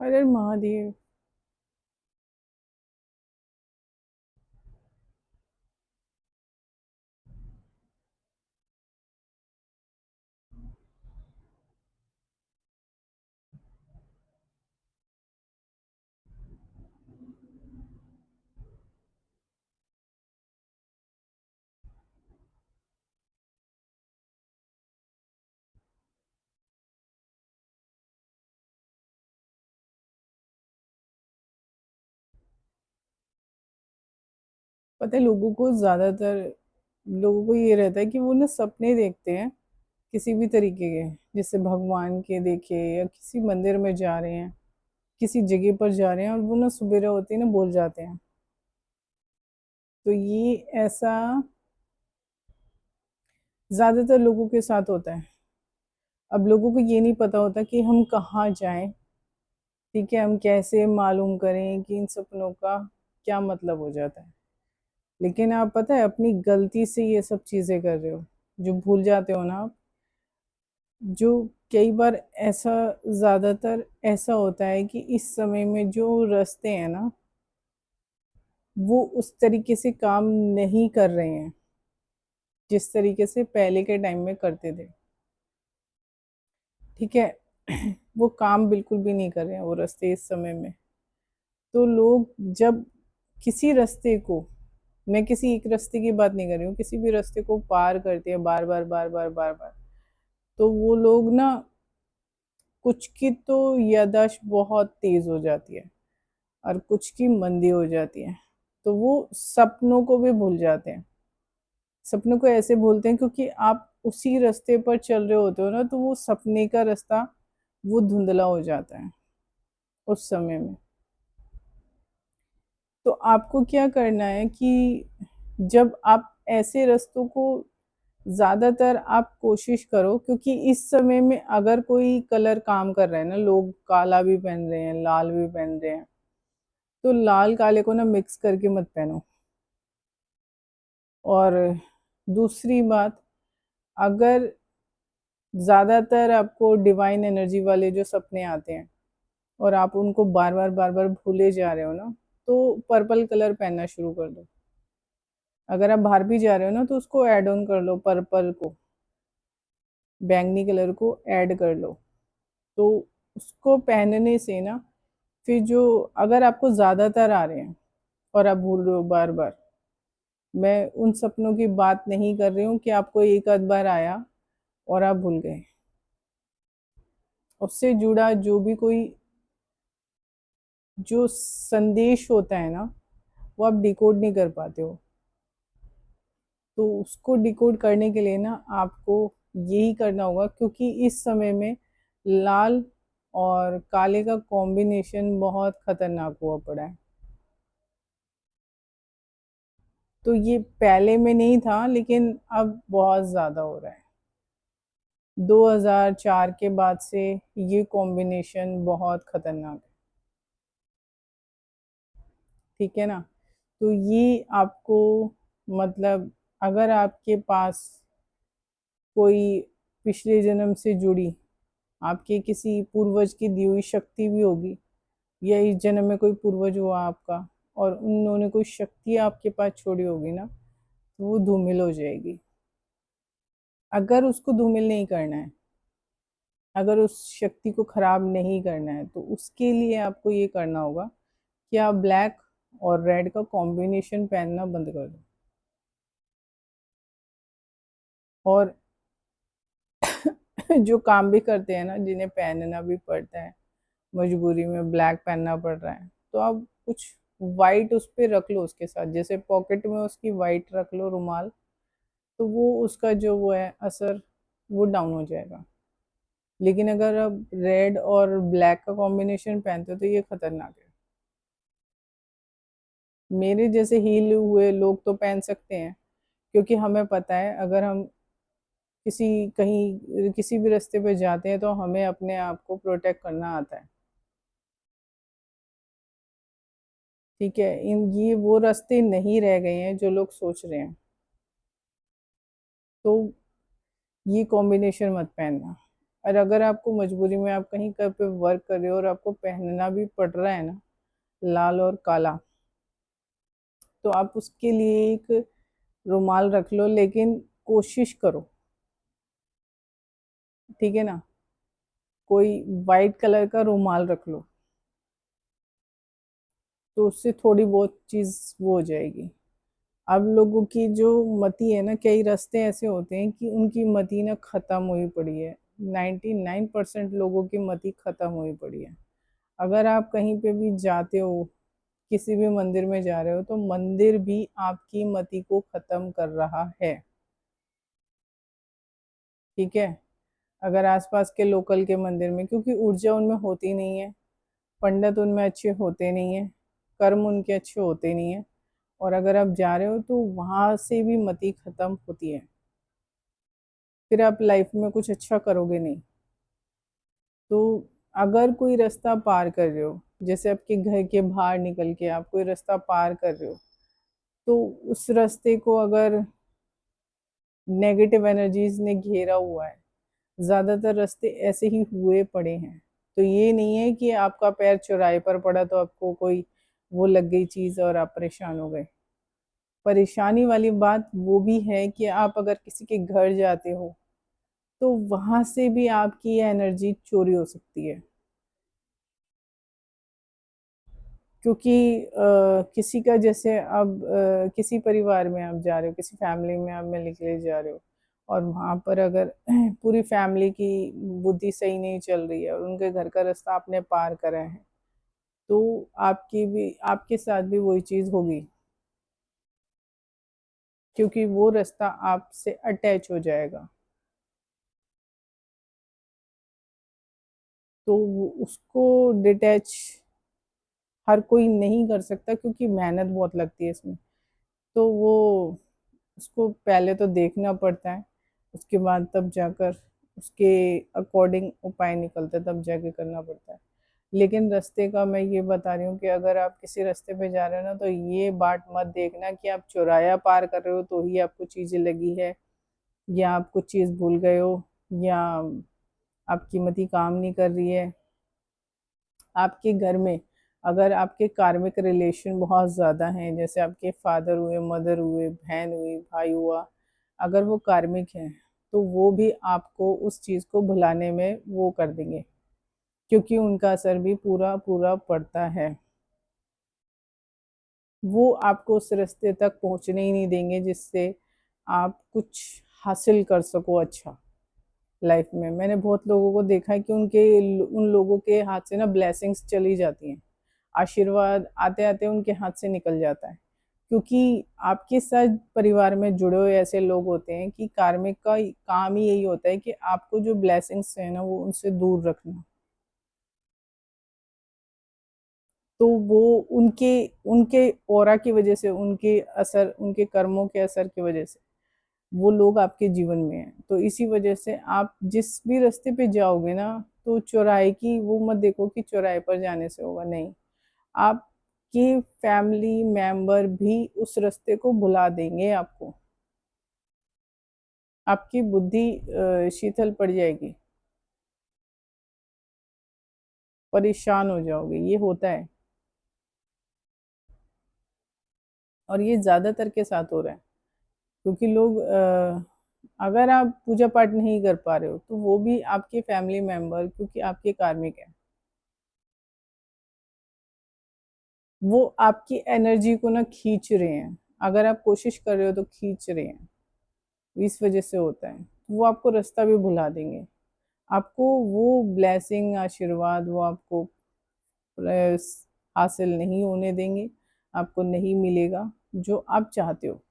हर हर महादेव। पता है, लोगों को ये रहता है कि वो ना सपने देखते हैं किसी भी तरीके के। जैसे भगवान के देखे या किसी मंदिर में जा रहे हैं, किसी जगह पर जा रहे हैं, और वो ना सुबेरा होते ही ना बोल जाते हैं। तो ये ऐसा ज्यादातर लोगों के साथ होता है। अब लोगों को ये नहीं पता होता कि हम कहाँ जाएं। ठीक है, हम कैसे मालूम करें कि इन सपनों का क्या मतलब हो जाता है। लेकिन आप पता है अपनी गलती से ये सब चीजें कर रहे हो, जो भूल जाते हो ना आप। जो कई बार ऐसा ज्यादातर ऐसा होता है कि इस समय में जो रास्ते हैं ना, वो उस तरीके से काम नहीं कर रहे हैं जिस तरीके से पहले के टाइम में करते थे। ठीक है। वो काम बिल्कुल भी नहीं कर रहे हैं वो रास्ते इस समय में। तो लोग जब किसी रास्ते को, मैं किसी एक रास्ते की बात नहीं कर रही हूँ, किसी भी रास्ते को पार करते हैं बार बार बार बार बार बार, तो वो लोग ना, कुछ की तो याददाश्त बहुत तेज हो जाती है और कुछ की मंदी हो जाती है। तो वो सपनों को भी भूल जाते हैं। सपनों को ऐसे भूलते हैं क्योंकि आप उसी रास्ते पर चल रहे होते हो ना, तो वो सपने का रास्ता वो धुंधला हो जाता है उस समय में। तो आपको क्या करना है कि जब आप ऐसे रास्तों को, ज्यादातर आप कोशिश करो, क्योंकि इस समय में अगर कोई कलर काम कर रहा है ना, लोग काला भी पहन रहे हैं, लाल भी पहन रहे हैं, तो लाल काले को ना मिक्स करके मत पहनो। और दूसरी बात, अगर ज्यादातर आपको डिवाइन एनर्जी वाले जो सपने आते हैं और आप उनको बार बार भूले जा रहे हो ना, तो पर्पल कलर पहनना शुरू कर दो। अगर आप बाहर भी जा रहे हो ना, तो उसको ऐड ऑन कर लो, पर्पल को, बैंगनी कलर को ऐड कर लो। तो उसको पहनने से ना, फिर जो, अगर आपको ज्यादातर आ रहे हैं और आप भूल रहे हो बार बार, मैं उन सपनों की बात नहीं कर रही हूँ कि आपको एक आध बार आया और आप भूल गए। उससे जुड़ा जो भी कोई जो संदेश होता है ना, वो आप डिकोड नहीं कर पाते हो। तो उसको डिकोड करने के लिए ना आपको यही करना होगा, क्योंकि इस समय में लाल और काले का कॉम्बिनेशन बहुत खतरनाक हुआ पड़ा है। तो ये पहले में नहीं था, लेकिन अब बहुत ज्यादा हो रहा है। 2004 के बाद से ये कॉम्बिनेशन बहुत खतरनाक है। ठीक है ना। तो ये आपको, मतलब, अगर आपके पास कोई पिछले जन्म से जुड़ी आपके किसी पूर्वज की दी हुई शक्ति भी होगी, या इस जन्म में कोई पूर्वज हुआ आपका और उन्होंने कोई शक्ति आपके पास छोड़ी होगी ना, तो वो धूमिल हो जाएगी। अगर उसको धूमिल नहीं करना है, अगर उस शक्ति को खराब नहीं करना है, तो उसके लिए आपको ये करना होगा कि आप ब्लैक और रेड का कॉम्बिनेशन पहनना बंद कर दो। और जो काम भी करते हैं ना, जिन्हें पहनना भी पड़ता है, मजबूरी में ब्लैक पहनना पड़ रहा है, तो आप कुछ वाइट उस पर रख लो उसके साथ, जैसे पॉकेट में उसकी वाइट रख लो रुमाल। तो वो उसका जो वो है असर, वो डाउन हो जाएगा। लेकिन अगर आप रेड और ब्लैक का कॉम्बिनेशन पहनते हो तो ये खतरनाक है। मेरे जैसे हील हुए लोग तो पहन सकते हैं, क्योंकि हमें पता है अगर हम किसी भी रास्ते पे जाते हैं तो हमें अपने आप को प्रोटेक्ट करना आता है। ठीक है, इन ये वो रास्ते नहीं रह गए हैं जो लोग सोच रहे हैं। तो ये कॉम्बिनेशन मत पहनना। और अगर आपको मजबूरी में आप कहीं पर पे वर्क कर रहे हो और आपको पहनना भी पड़ रहा है ना लाल और काला, तो आप उसके लिए एक रुमाल रख लो, लेकिन कोशिश करो, ठीक है ना, कोई वाइट कलर का रुमाल रख लो, तो उससे थोड़ी बहुत चीज़ वो हो जाएगी। अब लोगों की जो मति है ना, कई रास्ते ऐसे होते हैं कि उनकी मति ना खत्म हुई पड़ी है। 99% लोगों की मति खत्म हुई पड़ी है। अगर आप कहीं पे भी जाते हो, किसी भी मंदिर में जा रहे हो, तो मंदिर भी आपकी मति को खत्म कर रहा है, ठीक है। अगर आसपास के लोकल के मंदिर में, क्योंकि ऊर्जा उनमें होती नहीं है, पंडित उनमें अच्छे होते नहीं है, कर्म उनके अच्छे होते नहीं है, और अगर आप जा रहे हो तो वहां से भी मति खत्म होती है, फिर आप लाइफ में कुछ अच्छा करोगे नहीं। तो अगर कोई रास्ता पार कर रहे हो, जैसे आपके घर के बाहर निकल के आप कोई रास्ता पार कर रहे हो, तो उस रास्ते को अगर नेगेटिव एनर्जीज ने घेरा हुआ है, ज्यादातर रास्ते ऐसे ही हुए पड़े हैं, तो ये नहीं है कि आपका पैर चौराहे पर पड़ा तो आपको कोई वो लग गई चीज और आप परेशान हो गए। परेशानी वाली बात वो भी है कि आप अगर किसी के घर जाते हो, तो वहां से भी आपकी एनर्जी चोरी हो सकती है, क्योंकि किसी का जैसे अब किसी परिवार में आप जा रहे हो, किसी फैमिली में आप मिलने के लिए जा रहे हो, और वहां पर अगर पूरी फैमिली की बुद्धि सही नहीं चल रही है और उनके घर का रास्ता आपने पार करा है, तो आपकी भी आपके साथ भी वही चीज होगी, क्योंकि वो रास्ता आपसे अटैच हो जाएगा। तो उसको डिटैच हर कोई नहीं कर सकता, क्योंकि मेहनत बहुत लगती है इसमें। तो वो उसको पहले तो देखना पड़ता है, उसके बाद तब जाकर उसके अकॉर्डिंग उपाय निकलते तब जाके करना पड़ता है। लेकिन रास्ते का मैं ये बता रही हूँ कि अगर आप किसी रास्ते पे जा रहे हो ना, तो ये बात मत देखना कि आप चौराया पार कर रहे हो तो ही आपको चीजें लगी है, या आप कुछ चीज भूल गए हो, या आपकी मति काम नहीं कर रही है। आपके घर में अगर आपके कार्मिक रिलेशन बहुत ज़्यादा हैं, जैसे आपके फादर हुए, मदर हुए, बहन हुई, भाई हुआ, अगर वो कार्मिक हैं, तो वो भी आपको उस चीज़ को भुलाने में वो कर देंगे, क्योंकि उनका असर भी पूरा पूरा पड़ता है। वो आपको उस रास्ते तक पहुंचने ही नहीं देंगे जिससे आप कुछ हासिल कर सको अच्छा लाइफ में। मैंने बहुत लोगों को देखा है कि उन लोगों के हाथ से ना ब्लेसिंग्स चली जाती हैं, आशीर्वाद आते आते उनके हाथ से निकल जाता है, क्योंकि आपके साथ परिवार में जुड़े हुए ऐसे लोग होते हैं कि कार्मिक का काम ही यही होता है कि आपको जो ब्लेसिंग्स है ना वो उनसे दूर रखना। तो वो उनके उनके ऑरा की वजह से, उनके असर, उनके कर्मों के असर की वजह से वो लोग आपके जीवन में हैं। तो इसी वजह से आप जिस भी रास्ते पे जाओगे ना, तो चौराहे की वो मत देखो कि चौराहे पर जाने से होगा, नहीं। आपकी फैमिली मेंबर भी उस रास्ते को भुला देंगे आपको, आपकी बुद्धि शीतल पड़ जाएगी, परेशान हो जाओगे, ये होता है। और ये ज्यादातर के साथ हो रहा है, क्योंकि लोग अगर आप पूजा पाठ नहीं कर पा रहे हो, तो वो भी आपके फैमिली मेंबर, क्योंकि आपके कार्मिक है, वो आपकी एनर्जी को ना खींच रहे हैं। अगर आप कोशिश कर रहे हो तो खींच रहे हैं, इस वजह से होता है। वो आपको रास्ता भी भुला देंगे, आपको वो ब्लेसिंग, आशीर्वाद वो आपको हासिल नहीं होने देंगे, आपको नहीं मिलेगा जो आप चाहते हो।